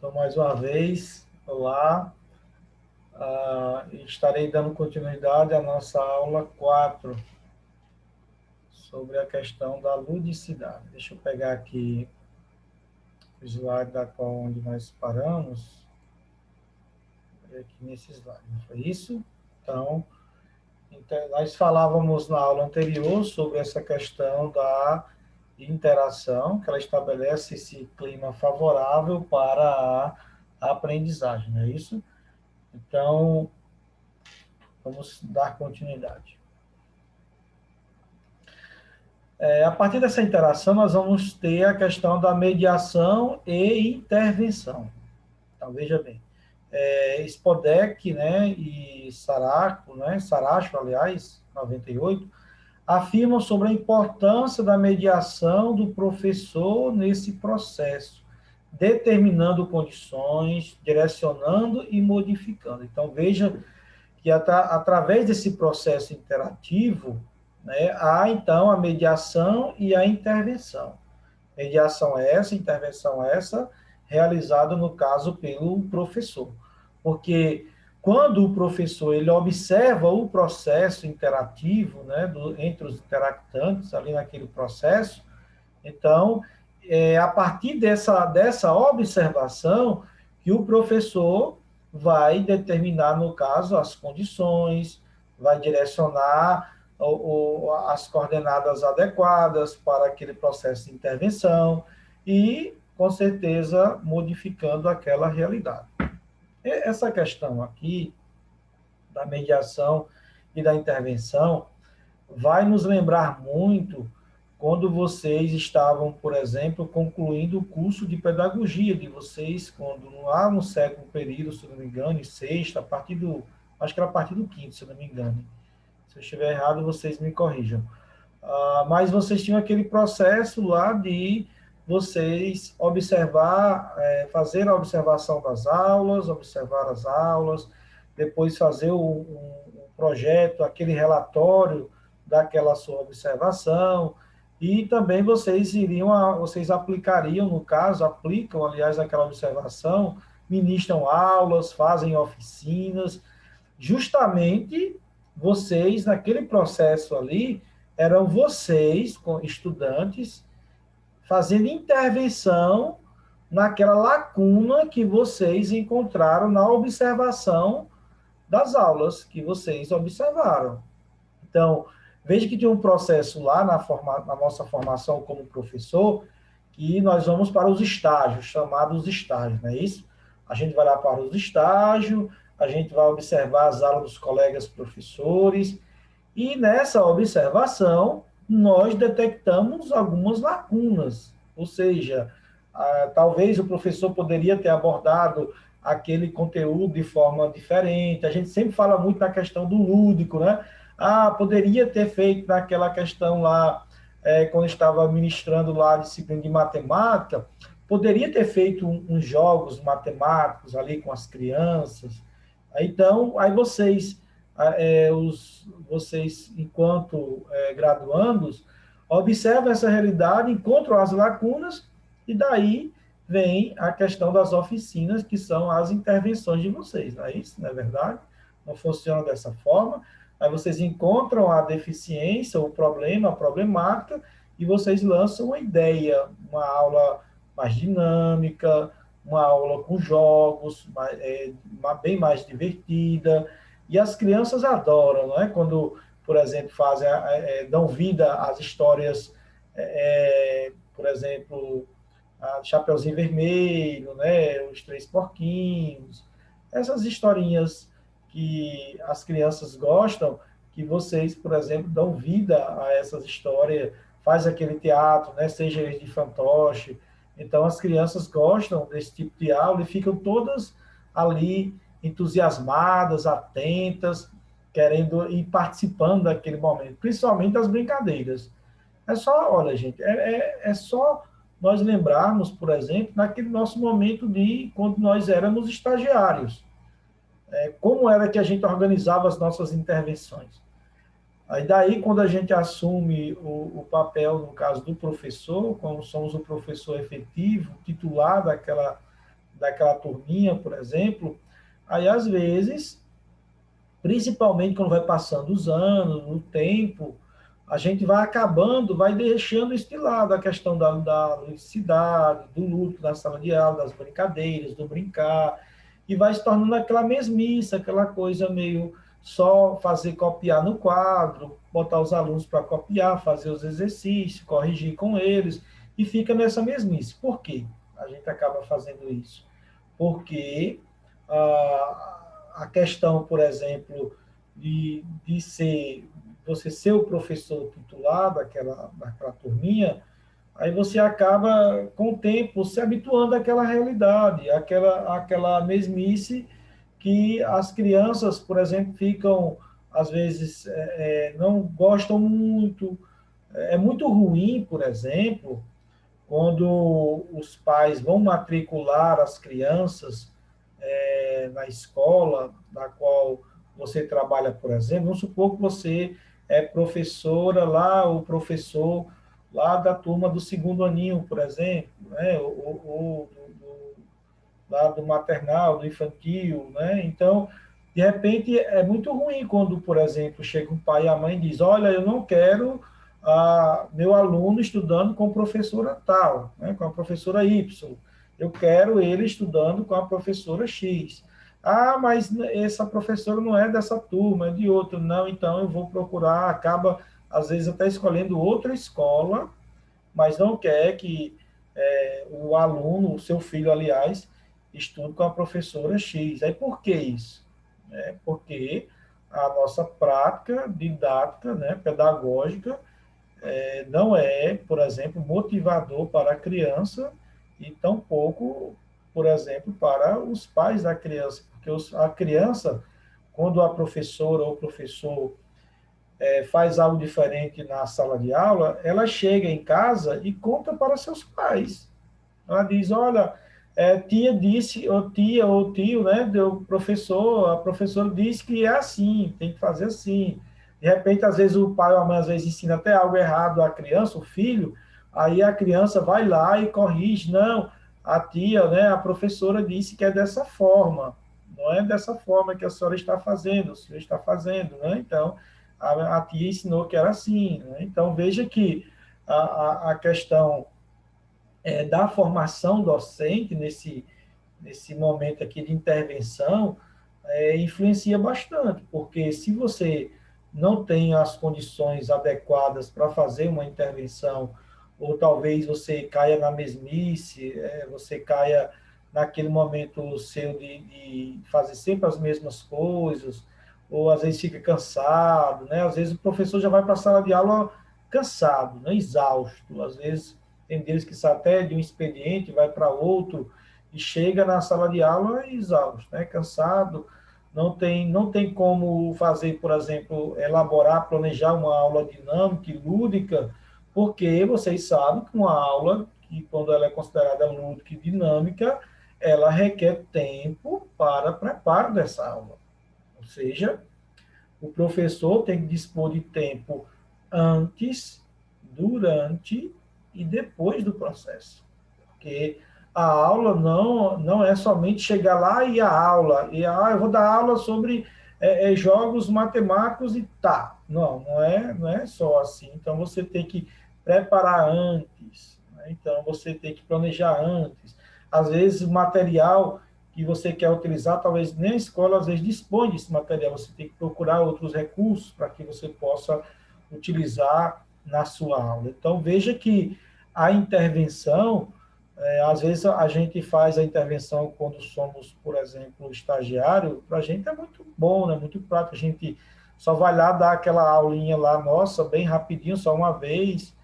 Então, mais uma vez, olá. Estarei dando continuidade à nossa aula 4 sobre a questão da ludicidade. Deixa eu pegar aqui o slide da qual onde nós paramos. Aqui nesse slide, não foi isso? Então, nós falávamos na aula anterior sobre essa questão da interação, que ela estabelece esse clima favorável para a aprendizagem, não é isso? Então, vamos dar continuidade. A partir dessa interação, nós vamos ter a questão da mediação e intervenção. Então, veja bem, Spodek, né, e Saracho, aliás, 98, afirmam sobre a importância da mediação do professor nesse processo, determinando condições, direcionando e modificando. Então, veja que através desse processo interativo, né, há então a mediação e a intervenção. Mediação é essa, intervenção é essa, realizada no caso pelo professor. Porque quando o professor ele observa o processo interativo, né, entre os interactantes ali naquele processo, então a partir dessa observação que o professor vai determinar, no caso, as condições, vai direcionar as coordenadas adequadas para aquele processo de intervenção e, com certeza, modificando aquela realidade. Essa questão aqui da mediação e da intervenção vai nos lembrar muito quando vocês estavam, por exemplo, concluindo o curso de pedagogia de vocês, quando lá no sétimo período, se não me engano, em sexta, acho que era a partir do quinto, se não me engano. Se eu estiver errado, vocês me corrijam. Mas vocês tinham aquele processo lá de vocês observar, fazer a observação das aulas, observar as aulas, depois fazer um projeto, aquele relatório daquela sua observação, e também vocês aplicariam, no caso, aplicam, aliás, aquela observação, ministram aulas, fazem oficinas, justamente vocês, naquele processo ali, eram vocês, estudantes, fazendo intervenção naquela lacuna que vocês encontraram na observação das aulas que vocês observaram. Então, veja que tem um processo lá na nossa formação como professor, que nós vamos para os estágios, chamados estágios, não é isso? A gente vai lá para os estágios, a gente vai observar as aulas dos colegas professores, e nessa observação, nós detectamos algumas lacunas, ou seja, talvez o professor poderia ter abordado aquele conteúdo de forma diferente. A gente sempre fala muito na questão do lúdico, né? Poderia ter feito naquela questão lá, quando estava ministrando lá a disciplina de matemática, poderia ter feito uns jogos matemáticos ali com as crianças. Então, aí vocês, enquanto graduandos, observam essa realidade, encontram as lacunas, e daí vem a questão das oficinas, que são as intervenções de vocês, não é isso? Não é verdade? Não funciona dessa forma. Aí vocês encontram a deficiência, o problema, a problemática, e vocês lançam uma ideia, uma aula mais dinâmica, uma aula com jogos, bem mais divertida, e as crianças adoram, não é? Quando, por exemplo, dão vida às histórias, por exemplo, a Chapeuzinho Vermelho, né? Os Três Porquinhos, essas historinhas que as crianças gostam, que vocês, por exemplo, dão vida a essas histórias, faz aquele teatro, né? Seja ele de fantoche. Então, as crianças gostam desse tipo de aula e ficam todas ali entusiasmadas, atentas, querendo ir participando daquele momento, principalmente das brincadeiras. Olha, gente, é só nós lembrarmos, por exemplo, naquele nosso momento de quando nós éramos estagiários. Como era que a gente organizava as nossas intervenções. Aí daí, quando a gente assume o papel, no caso do professor, como somos o professor efetivo, titular daquela turminha, por exemplo, aí às vezes, principalmente quando vai passando os anos, o tempo, a gente vai acabando, vai deixando isso de lado, a questão da ludicidade, do luto na sala de aula, das brincadeiras, do brincar, e vai se tornando aquela mesmice, aquela coisa meio só fazer copiar no quadro, botar os alunos para copiar, fazer os exercícios, corrigir com eles, e fica nessa mesmice. Por quê? A gente acaba fazendo isso. Porque a questão, por exemplo, de ser você ser o professor titular daquela turminha, aí você acaba, com o tempo, se habituando àquela realidade, àquela mesmice que as crianças, por exemplo, ficam, às vezes, não gostam muito. É muito ruim, por exemplo, quando os pais vão matricular as crianças na escola na qual você trabalha, por exemplo, vamos supor que você é professora lá, o professor lá da turma do segundo aninho, por exemplo, né? Ou lá do maternal, do infantil, né? Então, de repente, é muito ruim quando, por exemplo, chega um pai e a mãe diz, olha, eu não quero meu aluno estudando com a professora tal, né? Com a professora Y. Eu quero ele estudando com a professora X. Ah, mas essa professora não é dessa turma, é de outra. Não, então eu vou procurar, acaba, às vezes, até escolhendo outra escola, mas não quer que o aluno, o seu filho, aliás, estude com a professora X. Aí por que isso? Porque a nossa prática didática, né, pedagógica, não é, por exemplo, motivador para a criança e tampouco, por exemplo, para os pais da criança, porque a criança, quando a professora ou o professor faz algo diferente na sala de aula, ela chega em casa e conta para seus pais. Ela diz, olha, tia disse, ou tia, ou tio, né, deu professor, a professora disse que é assim, tem que fazer assim. De repente, às vezes, o pai ou a mãe, às vezes, ensina até algo errado à criança, o filho, aí a criança vai lá e corrige, não, a tia, né, a professora disse que é dessa forma, não é dessa forma que a senhora está fazendo, o senhor está fazendo, né? Então, a tia ensinou que era assim, né? Então, veja que a questão da formação docente nesse momento aqui de intervenção influencia bastante, porque se você não tem as condições adequadas para fazer uma intervenção, ou talvez você caia na mesmice, você caia naquele momento seu de fazer sempre as mesmas coisas, ou às vezes fica cansado, né? Às vezes o professor já vai para a sala de aula cansado, né? Exausto, às vezes tem deles que sai até de um expediente, vai para outro, e chega na sala de aula exausto, né? Cansado, não tem como fazer, por exemplo, elaborar, planejar uma aula dinâmica e lúdica, porque vocês sabem que uma aula, que quando ela é considerada lúdica e dinâmica, ela requer tempo para preparo dessa aula. Ou seja, o professor tem que dispor de tempo antes, durante e depois do processo. Porque a aula não é somente chegar lá e a aula, eu vou dar aula sobre jogos matemáticos e tá. Não é só assim. Então você tem que preparar antes, né? Então você tem que planejar antes. Às vezes o material que você quer utilizar, talvez nem a escola às vezes dispõe desse material, você tem que procurar outros recursos para que você possa utilizar na sua aula. Então veja que a intervenção às vezes a gente faz a intervenção quando somos, por exemplo, estagiário, para a gente é muito bom, né? Muito prático. A gente só vai lá dar aquela aulinha lá, nossa, bem rapidinho, só uma vez.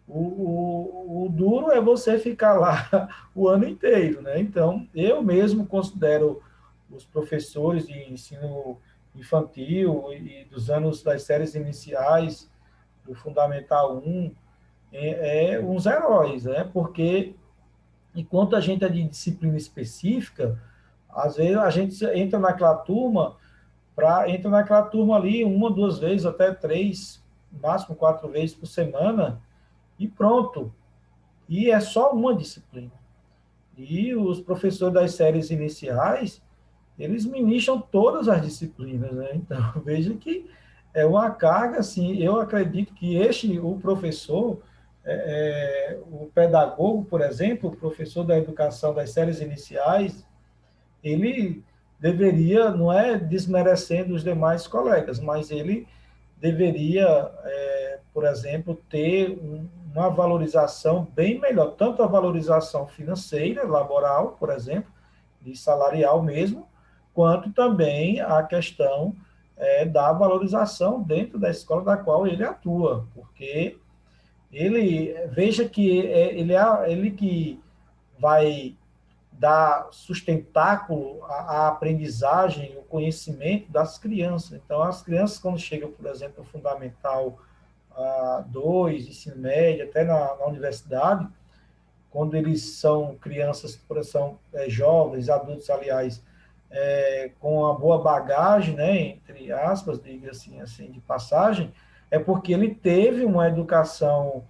O duro é você ficar lá o ano inteiro, né? Então, eu mesmo considero os professores de ensino infantil e dos anos das séries iniciais, do Fundamental 1, uns heróis, né? Porque enquanto a gente é de disciplina específica, às vezes a gente entra naquela turma ali uma, duas vezes, até três, máximo quatro vezes por semana, e pronto. E é só uma disciplina. E os professores das séries iniciais, eles ministram todas as disciplinas, né? Então, veja que é uma carga, assim, eu acredito que o professor, o pedagogo, por exemplo, o professor da educação das séries iniciais, ele deveria, não é desmerecendo os demais colegas, mas ele deveria, por exemplo, ter uma valorização bem melhor, tanto a valorização financeira, laboral, por exemplo, e salarial mesmo, quanto também a questão da valorização dentro da escola da qual ele atua, porque ele, veja que ele que vai dar sustentáculo à aprendizagem, o conhecimento das crianças. Então, as crianças, quando chegam, por exemplo, no Fundamental 2, ensino médio, até na universidade, quando eles são crianças, são jovens, adultos, aliás, com uma boa bagagem, né, entre aspas, diga assim, de passagem, é porque ele teve uma educação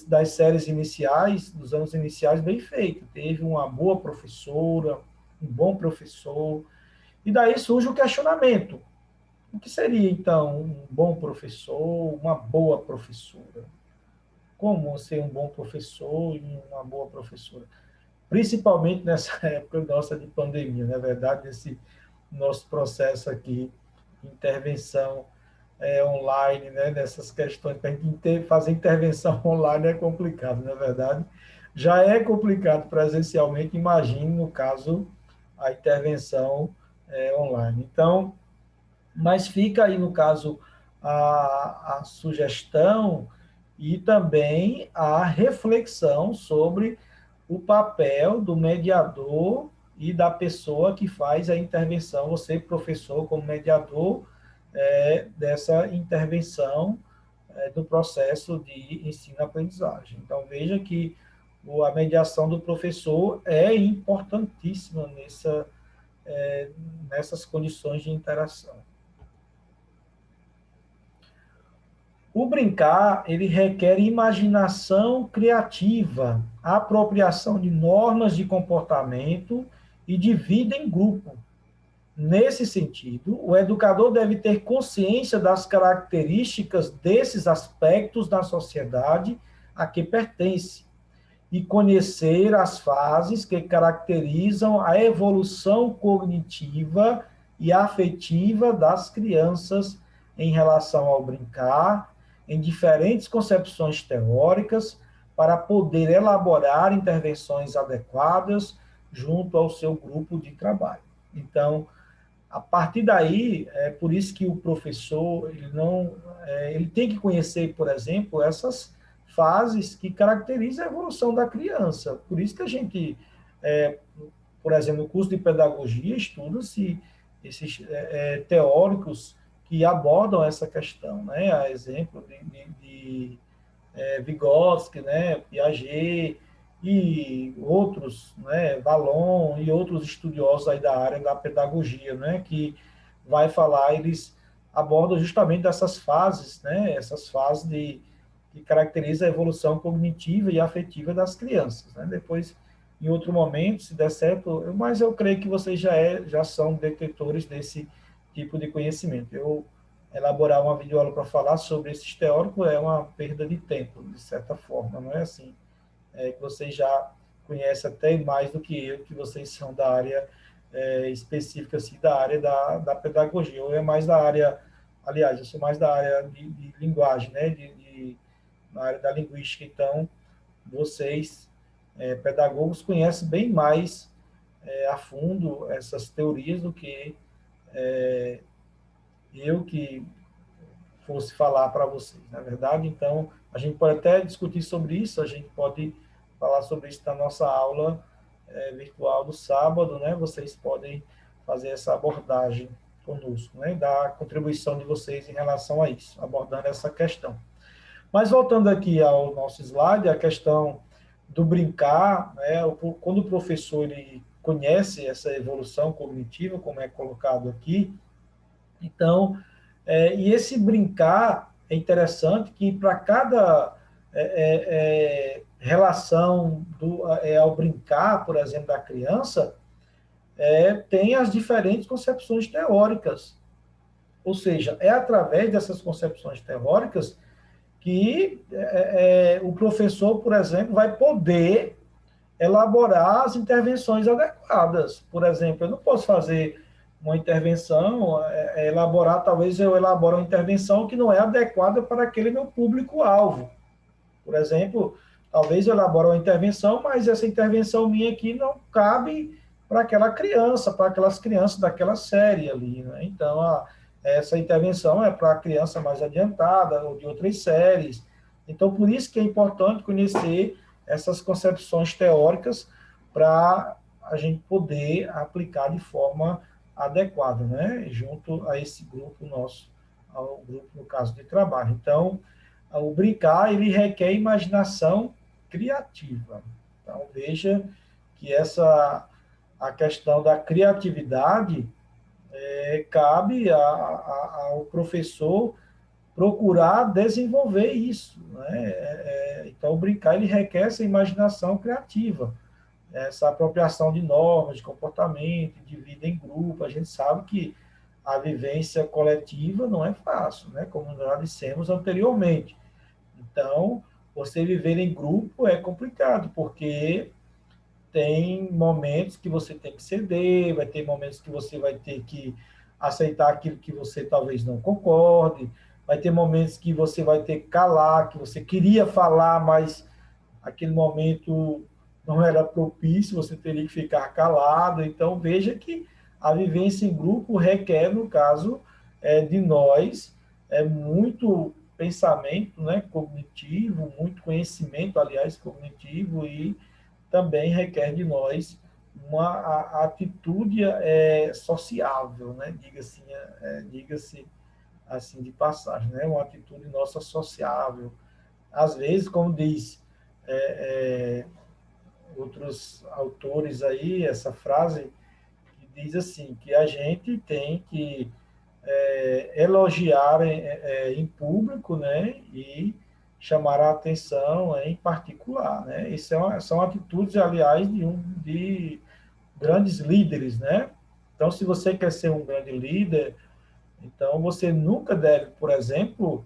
das séries iniciais, dos anos iniciais, bem feita. Teve uma boa professora, um bom professor, e daí surge o questionamento. O que seria, então, um bom professor, uma boa professora? Como ser um bom professor e uma boa professora? Principalmente nessa época nossa de pandemia, na verdade, nesse nosso processo aqui de intervenção online, né, nessas questões, para a gente fazer intervenção online é complicado, na verdade. Já é complicado presencialmente, imagine, no caso, a intervenção online. Então, mas fica aí, no caso, a sugestão e também a reflexão sobre o papel do mediador e da pessoa que faz a intervenção, você, professor, como mediador dessa intervenção do processo de ensino-aprendizagem. Então, veja que a mediação do professor é importantíssima nessas condições de interação. O brincar, ele requer imaginação criativa, apropriação de normas de comportamento e de vida em grupo. Nesse sentido, o educador deve ter consciência das características desses aspectos da sociedade a que pertence e conhecer as fases que caracterizam a evolução cognitiva e afetiva das crianças em relação ao brincar, em diferentes concepções teóricas, para poder elaborar intervenções adequadas junto ao seu grupo de trabalho. Então, a partir daí, é por isso que o professor ele não, ele tem que conhecer, por exemplo, essas fases que caracterizam a evolução da criança. Por isso que a gente, por exemplo, no curso de pedagogia, estuda-se esses teóricos que abordam essa questão, né? A exemplo de Vygotsky, né? Piaget e outros, né? Vallon e outros estudiosos aí da área da pedagogia, né? Que vai falar, eles abordam justamente essas fases, né? Essas fases que caracterizam a evolução cognitiva e afetiva das crianças, né? Depois, em outro momento, se der certo, mas eu creio que vocês já são detetores desse tipo de conhecimento. Eu elaborar uma videoaula para falar sobre esses teóricos é uma perda de tempo, de certa forma, não é assim? Que vocês já conhecem até mais do que eu, que vocês são da área específica, assim, da área da pedagogia, ou é mais da área, aliás, eu sou mais da área de linguagem, né, na área da linguística, então, vocês, pedagogos, conhecem bem mais a fundo essas teorias do que eu que fosse falar para vocês, na verdade. Então, a gente pode até discutir sobre isso, a gente pode falar sobre isso na nossa aula virtual do sábado, né? Vocês podem fazer essa abordagem conosco, né? Da contribuição de vocês em relação a isso, abordando essa questão. Mas voltando aqui ao nosso slide, a questão do brincar, né? Quando o professor ele conhece essa evolução cognitiva, como é colocado aqui, então, e esse brincar é interessante que para cada relação ao brincar, por exemplo, da criança, tem as diferentes concepções teóricas. Ou seja, é através dessas concepções teóricas que o professor, por exemplo, vai poder elaborar as intervenções adequadas. Por exemplo, eu não posso fazer uma intervenção, talvez eu elabore uma intervenção que não é adequada para aquele meu público-alvo. Por exemplo, talvez eu elabore uma intervenção, mas essa intervenção minha aqui não cabe para aquela criança, para aquelas crianças daquela série ali, né? Então, essa intervenção é para a criança mais adiantada ou de outras séries. Então, por isso que é importante conhecer essas concepções teóricas para a gente poder aplicar de forma adequada, né? Junto a esse grupo nosso, ao grupo, no caso, de trabalho. Então, o brincar, ele requer imaginação criativa. Então, veja que a questão da criatividade cabe ao professor procurar desenvolver isso, né? Então, o brincar, ele requer essa imaginação criativa, essa apropriação de normas, de comportamento, de vida em grupo. A gente sabe que a vivência coletiva não é fácil, né? Como já dissemos anteriormente. Então, você viver em grupo é complicado, porque tem momentos que você tem que ceder, vai ter momentos que você vai ter que aceitar aquilo que você talvez não concorde, vai ter momentos que você vai ter que calar, que você queria falar, mas aquele momento não era propício, você teria que ficar calado. Então, veja que a vivência em grupo requer, no caso de nós, muito pensamento, né, cognitivo, muito conhecimento, aliás, cognitivo, e também requer de nós uma atitude sociável, né, diga-se assim de passagem, né, uma atitude nossa sociável. Às vezes, como diz outros autores aí, essa frase que diz assim, que a gente tem que elogiar em público, né, e chamar a atenção em particular, né? Isso são atitudes, aliás, de grandes líderes, né? Então, se você quer ser um grande líder, então você nunca deve, por exemplo,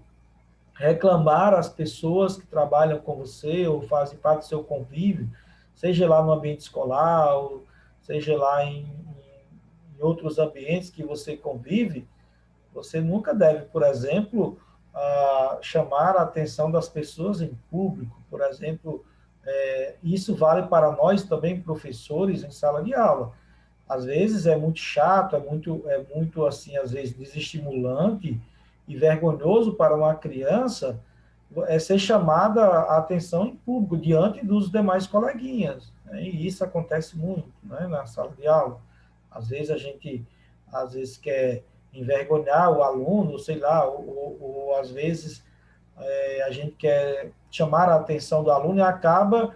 reclamar às pessoas que trabalham com você ou fazem parte do seu convívio, seja lá no ambiente escolar, ou seja lá em outros ambientes que você convive. Você nunca deve, por exemplo, chamar a atenção das pessoas em público. Por exemplo, isso vale para nós também, professores, em sala de aula. Às vezes é muito chato, é muito assim, às vezes desestimulante e vergonhoso para uma criança ser chamada a atenção em público, diante dos demais coleguinhas, né? E isso acontece muito, né, na sala de aula. Às vezes a gente, às vezes, quer envergonhar o aluno, sei lá, ou às vezes a gente quer chamar a atenção do aluno e acaba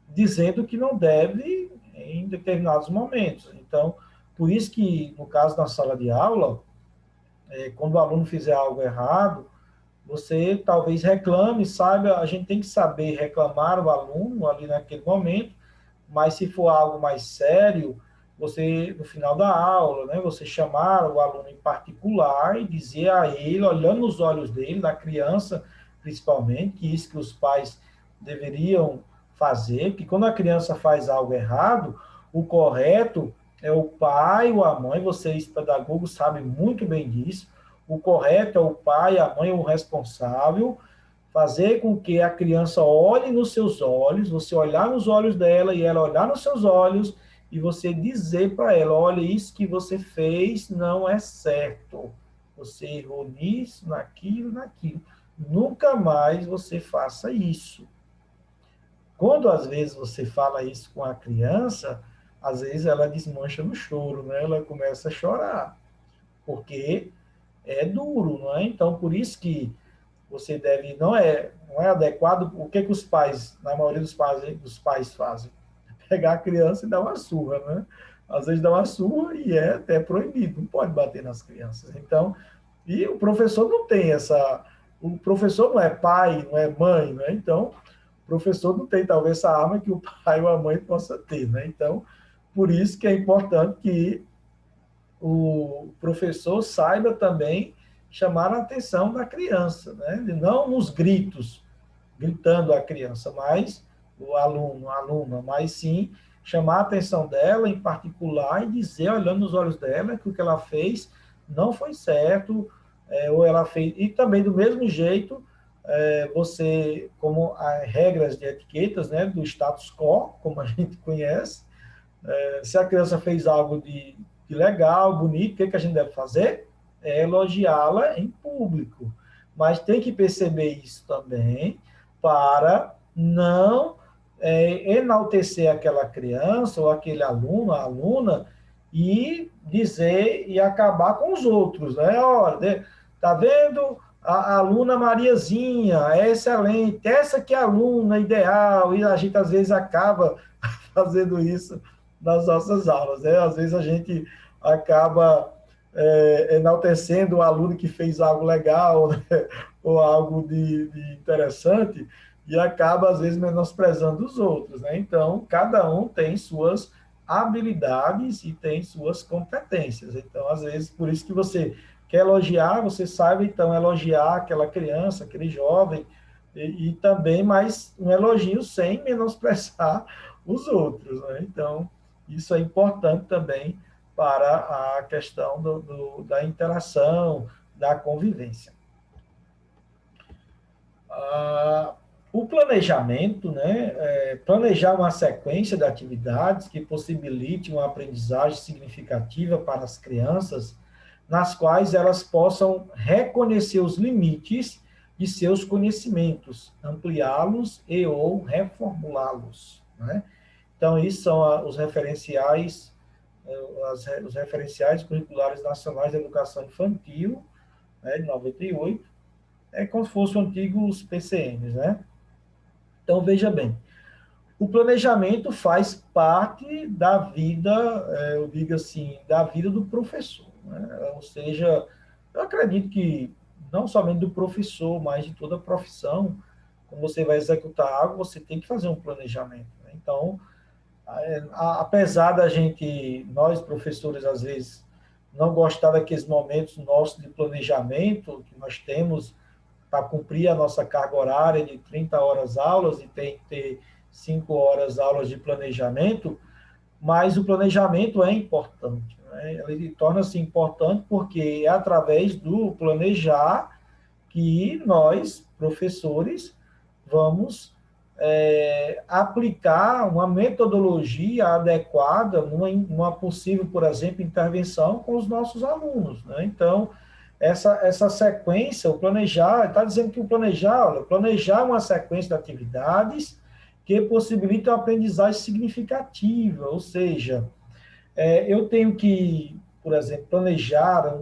dizendo que não deve em determinados momentos. Então, por isso que, no caso da sala de aula, quando o aluno fizer algo errado, você talvez reclame, saiba, a gente tem que saber reclamar o aluno ali naquele momento, mas se for algo mais sério, você, no final da aula, né, você chamar o aluno em particular e dizer a ele, olhando nos olhos dele, da criança, principalmente, que isso que os pais deveriam fazer, que quando a criança faz algo errado, o correto é o pai ou a mãe, vocês pedagogos sabem muito bem disso, o correto é o pai, a mãe, o responsável, fazer com que a criança olhe nos seus olhos, você olhar nos olhos dela e ela olhar nos seus olhos e você dizer para ela, olha, isso que você fez não é certo. Você errou nisso, naquilo, naquilo. Nunca mais você faça isso. Quando às vezes você fala isso com a criança, às vezes ela desmancha no choro, né? Ela começa a chorar, porque é duro, não é? Então, por isso que você deve, não é adequado, o que os pais, na maioria dos pais fazem? Pegar a criança e dar uma surra, né? Às vezes dá uma surra e é até proibido, não pode bater nas crianças. Então, e o professor não tem o professor não é pai, não é mãe, né? Então, o professor não tem talvez essa arma que o pai ou a mãe possa ter, né? Então, por isso que é importante que o professor saiba também chamar a atenção da criança, né? Não nos gritos, gritando a criança, mas o aluno, a aluna, mas sim chamar a atenção dela em particular e dizer, olhando nos olhos dela, que o que ela fez não foi certo, ou ela fez. E também, do mesmo jeito, você, como as regras de etiquetas, né, do status quo, como a gente conhece, se a criança fez algo de legal, bonito, o que, que a gente deve fazer? É elogiá-la em público. Mas tem que perceber isso também para não enaltecer aquela criança ou aquele aluno, a aluna, e dizer e acabar com os outros, né? Olha, tá vendo? A aluna Mariazinha é excelente, essa que é a aluna ideal, e a gente às vezes acaba fazendo isso nas nossas aulas, né? Às vezes a gente acaba enaltecendo o aluno que fez algo legal, né? Ou algo de interessante, e acaba, às vezes, menosprezando os outros, né? Então, cada um tem suas habilidades e tem suas competências. Então, às vezes, por isso que você quer elogiar, você sabe, então, elogiar aquela criança, aquele jovem, e também, mas um elogio sem menosprezar os outros, né? Então, isso é importante também para a questão da interação, da convivência. Ah, o planejamento, né, planejar uma sequência de atividades que possibilite uma aprendizagem significativa para as crianças, nas quais elas possam reconhecer os limites de seus conhecimentos, ampliá-los e ou reformulá-los, né? Então, isso são os referenciais, os referenciais curriculares nacionais de educação infantil, né, de 98, como se fossem antigos PCNs, né? Então, veja bem, o planejamento faz parte da vida, eu digo assim, da vida do professor, né? Ou seja, eu acredito que não somente do professor, mas de toda a profissão, quando você vai executar algo, você tem que fazer um planejamento, né? Então, apesar da gente, nós professores, às vezes, não gostar daqueles momentos nossos de planejamento que nós temos para cumprir a nossa carga horária de 30 horas aulas e tem que ter 5 horas aulas de planejamento, mas o planejamento é importante, né? Ele torna-se importante porque é através do planejar que nós, professores, vamos aplicar uma metodologia adequada numa possível, por exemplo, intervenção com os nossos alunos, né? Então, essa sequência, o planejar, está dizendo que o planejar, olha, planejar uma sequência de atividades que possibilitam a aprendizagem significativa, ou seja, eu tenho que, por exemplo, planejar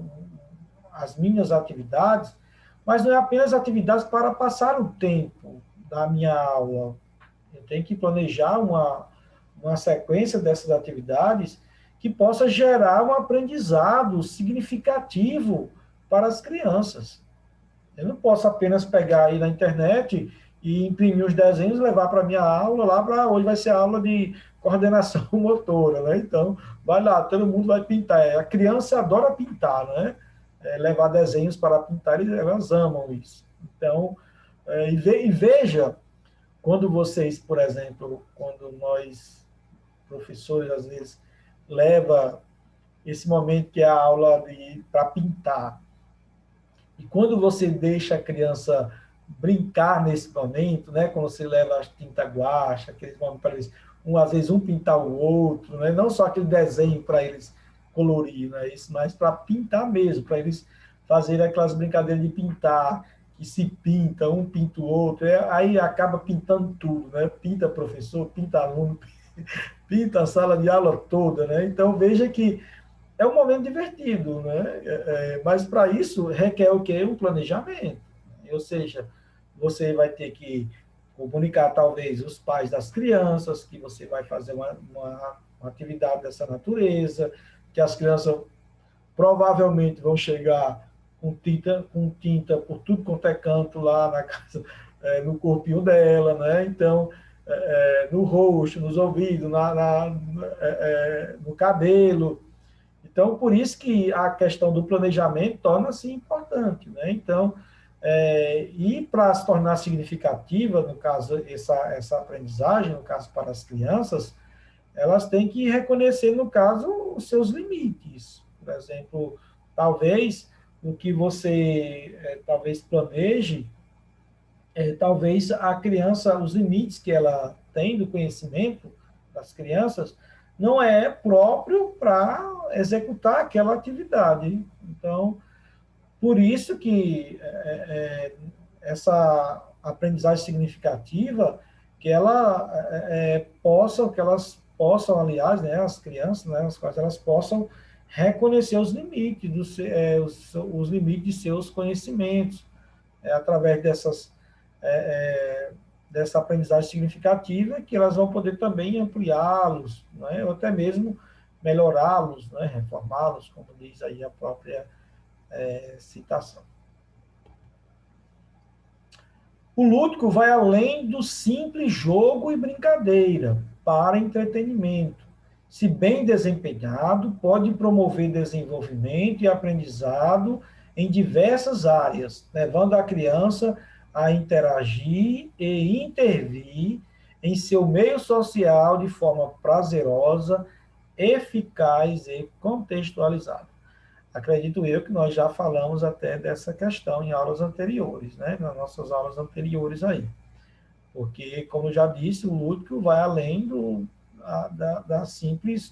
as minhas atividades, mas não é apenas atividades para passar o tempo da minha aula. Eu tenho que planejar uma sequência dessas atividades que possa gerar um aprendizado significativo para as crianças. Eu não posso apenas pegar aí na internet e imprimir os desenhos e levar para a minha aula, lá para hoje vai ser a aula de coordenação motora, né? Então, vai lá, todo mundo vai pintar. A criança adora pintar, né? Levar desenhos para pintar, elas amam isso. Então, e veja, quando vocês, por exemplo, quando nós, professores, às vezes, leva esse momento que é a aula para pintar, e quando você deixa a criança brincar nesse momento, né, quando você leva a tinta guache, aqueles momentos para eles, às vezes um pintar o outro, né, não só aquele desenho para eles colorir, né, isso, mas para pintar mesmo, para eles fazerem aquelas brincadeiras de pintar, que se pinta, um pinta o outro, aí acaba pintando tudo, né, pinta professor, pinta aluno, pinta a sala de aula toda, né, então veja que é um momento divertido, né? Mas para isso requer o quê? Um planejamento. Ou seja, você vai ter que comunicar talvez os pais das crianças que você vai fazer uma atividade dessa natureza, que as crianças provavelmente vão chegar com tinta por tudo quanto é canto lá na casa no corpinho dela, né? Então, no rosto, nos ouvidos, no cabelo. Então, por isso que a questão do planejamento torna-se importante, né? Então, e para se tornar significativa, no caso, essa aprendizagem, no caso para as crianças, elas têm que reconhecer, no caso, os seus limites. Por exemplo, talvez o que você talvez planeje, talvez a criança, os limites que ela tem do conhecimento das crianças, não é próprio para executar aquela atividade. Então, por isso que essa aprendizagem significativa, que elas possam, aliás, né, as crianças, né, as quais elas possam reconhecer os limites, os limites de seus conhecimentos, através dessa aprendizagem significativa, que elas vão poder também ampliá-los, né, ou até mesmo melhorá-los, né, reformá-los, como diz aí a própria citação. O lúdico vai além do simples jogo e brincadeira para entretenimento. Se bem desempenhado, pode promover desenvolvimento e aprendizado em diversas áreas, levando a criança a interagir e intervir em seu meio social de forma prazerosa, eficaz e contextualizada. Acredito eu que nós já falamos até dessa questão em aulas anteriores, né? Nas nossas aulas anteriores aí. Porque, como eu já disse, o lúdico vai além da simples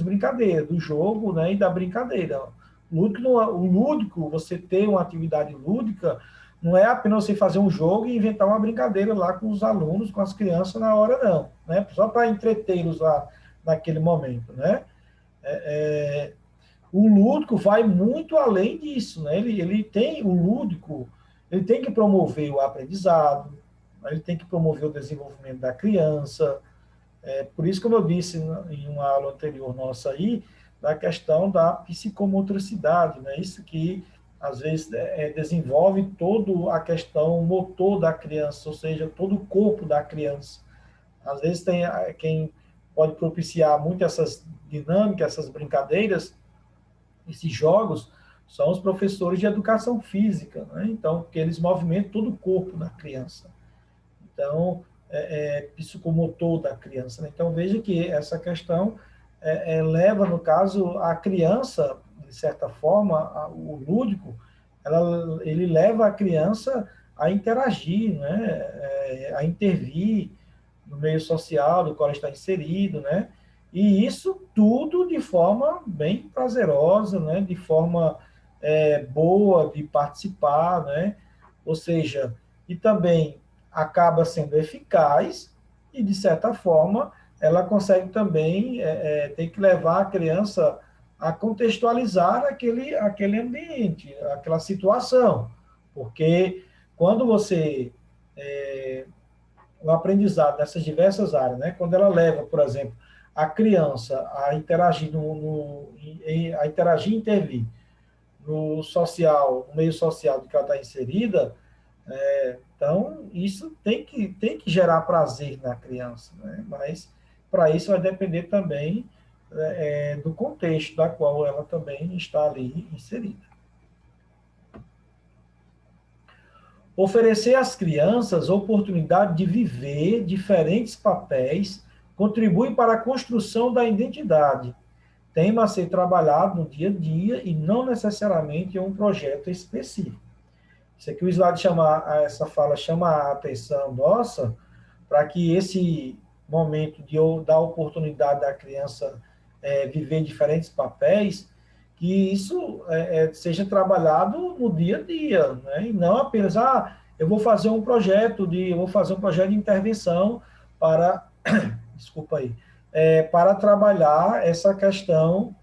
brincadeira, do jogo, né, e da brincadeira. O lúdico, você ter uma atividade lúdica, não é apenas você fazer um jogo e inventar uma brincadeira lá com os alunos, com as crianças na hora, não. Né? Só para entretê-los lá naquele momento, né? O lúdico vai muito além disso, né? O lúdico, ele tem que promover o aprendizado, ele tem que promover o desenvolvimento da criança. Por isso, como eu disse em uma aula anterior nossa aí, da questão da psicomotricidade, né? Isso que às vezes desenvolve toda a questão motor da criança, ou seja, todo o corpo da criança. Às vezes tem quem pode propiciar muito essas dinâmicas, essas brincadeiras, esses jogos, são os professores de educação física, né? Então, porque eles movimentam todo o corpo da criança. Então, psicomotor da criança. Né? Então, veja que essa questão leva, no caso, a criança, de certa forma, o lúdico, ele leva a criança a interagir, né? A intervir no meio social do qual está inserido, né? E isso tudo de forma bem prazerosa, né? De forma boa de participar, né? Ou seja, e também acaba sendo eficaz e, de certa forma, ela consegue também, tem que levar a criança a contextualizar aquele ambiente, aquela situação. Porque quando você o aprendizado nessas diversas áreas, né? Quando ela leva, por exemplo, a criança a interagir a interagir e intervir no social, no meio social do que ela está inserida, então isso tem que gerar prazer na criança, né? Mas para isso vai depender também do contexto da qual ela também está ali inserida. Oferecer às crianças oportunidade de viver diferentes papéis contribui para a construção da identidade, tema a ser trabalhado no dia a dia e não necessariamente em um projeto específico. Isso aqui o slide essa fala chama a atenção nossa para que esse momento de dar oportunidade da criança viver diferentes papéis, que isso seja trabalhado no dia a dia, né? E não apenas, eu vou fazer um projeto de intervenção para, desculpa aí, para trabalhar essa questão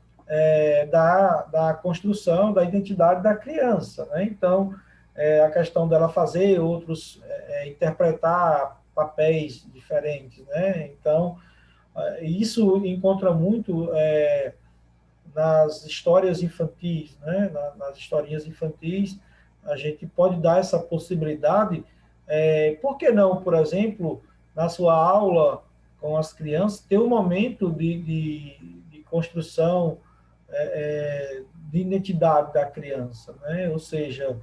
da construção da identidade da criança, né? Então, a questão dela fazer outros, interpretar papéis diferentes, né? Então, isso encontra muito nas histórias infantis, né? Nas historinhas infantis, a gente pode dar essa possibilidade. Por que não, por exemplo, na sua aula com as crianças, ter um momento de construção de identidade da criança, né? Ou seja,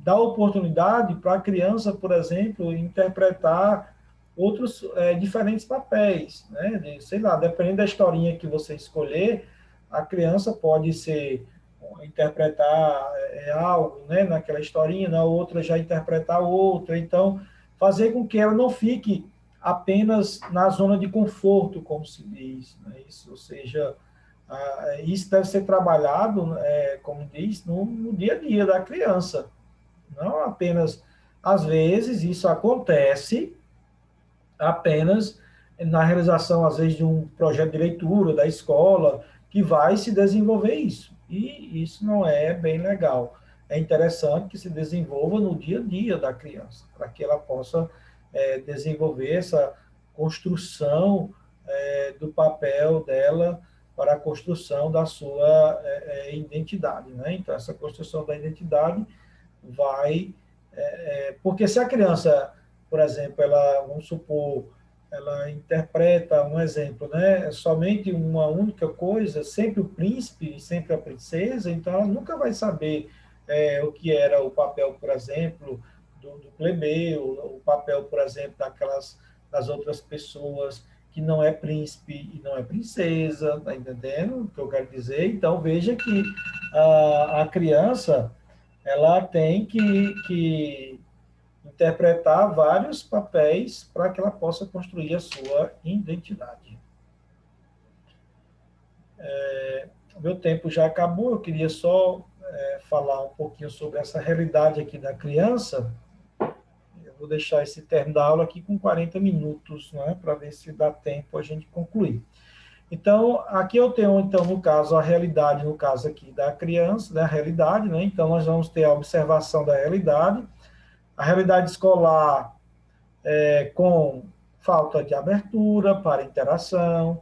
dar oportunidade para a criança, por exemplo, interpretar outros diferentes papéis, né? Sei lá, dependendo da historinha que você escolher, a criança pode ser interpretar algo, né, naquela historinha, na outra já interpretar outra. Então, fazer com que ela não fique apenas na zona de conforto, como se diz, né? Isso, ou seja, isso deve ser trabalhado, como diz, no dia a dia da criança. Não apenas, às vezes, isso acontece apenas na realização, às vezes, de um projeto de leitura da escola, que vai se desenvolver isso. E isso não é bem legal. É interessante que se desenvolva no dia a dia da criança, para que ela possa desenvolver essa construção do papel dela para a construção da sua identidade. Né? Então, essa construção da identidade vai. Porque se a criança, por exemplo, ela, vamos supor, ela interpreta um exemplo, né? Somente uma única coisa, sempre o príncipe, sempre a princesa, então ela nunca vai saber o que era o papel, por exemplo, do plebeu, o papel, por exemplo, das outras pessoas que não é príncipe e não é princesa, tá entendendo o que eu quero dizer? Então veja que a criança ela tem que interpretar vários papéis para que ela possa construir a sua identidade. O meu tempo já acabou, eu queria só falar um pouquinho sobre essa realidade aqui da criança. Eu vou deixar esse termo da aula aqui com 40 minutos, né, para ver se dá tempo a gente concluir. Então, aqui eu tenho, então, no caso, a realidade, no caso aqui da criança, né, a realidade, né? Então, nós vamos ter a observação da realidade, a realidade escolar com falta de abertura para interação,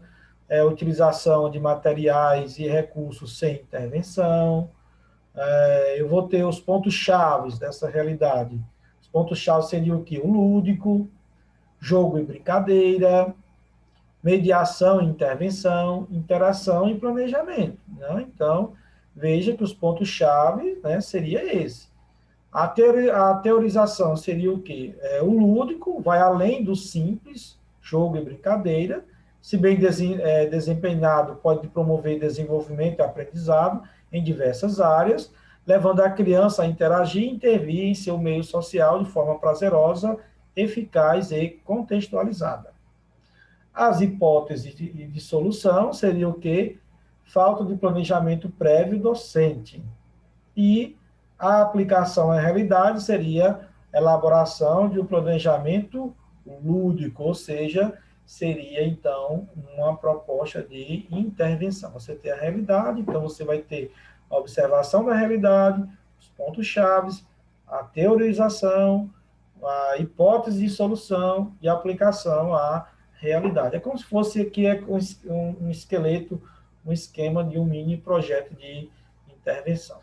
utilização de materiais e recursos sem intervenção. Eu vou ter os pontos-chave dessa realidade. Os pontos-chave seriam o quê? O lúdico, jogo e brincadeira, mediação e intervenção, interação e planejamento. Né? Então, veja que os pontos-chave, né, seria esse. A teorização seria o quê? O lúdico vai além do simples, jogo e brincadeira, se bem desempenhado, pode promover desenvolvimento e aprendizado em diversas áreas, levando a criança a interagir e intervir em seu meio social de forma prazerosa, eficaz e contextualizada. As hipóteses de solução seriam o quê? Falta de planejamento prévio docente. E a aplicação à realidade seria elaboração de um planejamento lúdico, ou seja, seria então uma proposta de intervenção. Você tem a realidade, então você vai ter a observação da realidade, os pontos-chave, a teorização, a hipótese de solução e a aplicação à realidade. É como se fosse aqui um esqueleto, um esquema de um mini projeto de intervenção.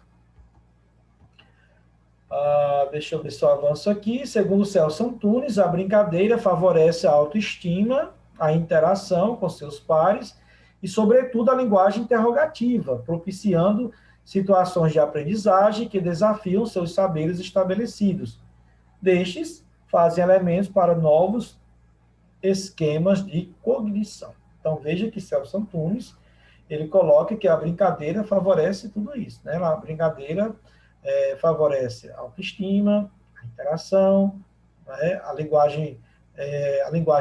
Deixa eu ver se eu avanço aqui. Segundo Celso Antunes, a brincadeira favorece a autoestima, a interação com seus pares e, sobretudo, a linguagem interrogativa, propiciando situações de aprendizagem que desafiam seus saberes estabelecidos. Destes fazem elementos para novos esquemas de cognição. Então, veja que Celso Antunes, ele coloca que a brincadeira favorece tudo isso, né? A brincadeira favorece a autoestima, a interação, né? A linguagem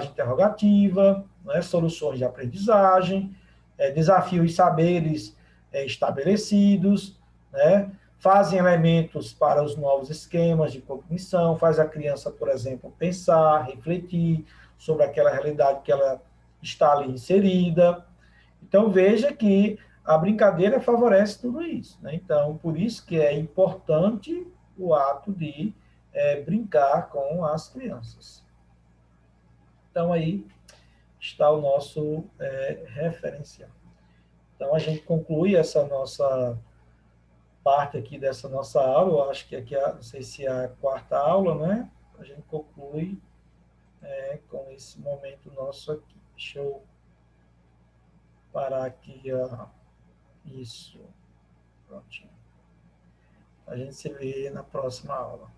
interrogativa, né? Soluções de aprendizagem, desafios e saberes estabelecidos, né? Fazem elementos para os novos esquemas de cognição, faz a criança, por exemplo, pensar, refletir sobre aquela realidade que ela está ali inserida. Então, veja que a brincadeira favorece tudo isso. Né? Então, por isso que é importante o ato de brincar com as crianças. Então, aí está o nosso referencial. Então, a gente conclui essa nossa parte aqui dessa nossa aula. Eu acho que aqui, não sei se é a quarta aula, né? A gente conclui com esse momento nosso aqui. Deixa eu parar aqui, ó. Isso. Prontinho. A gente se vê na próxima aula.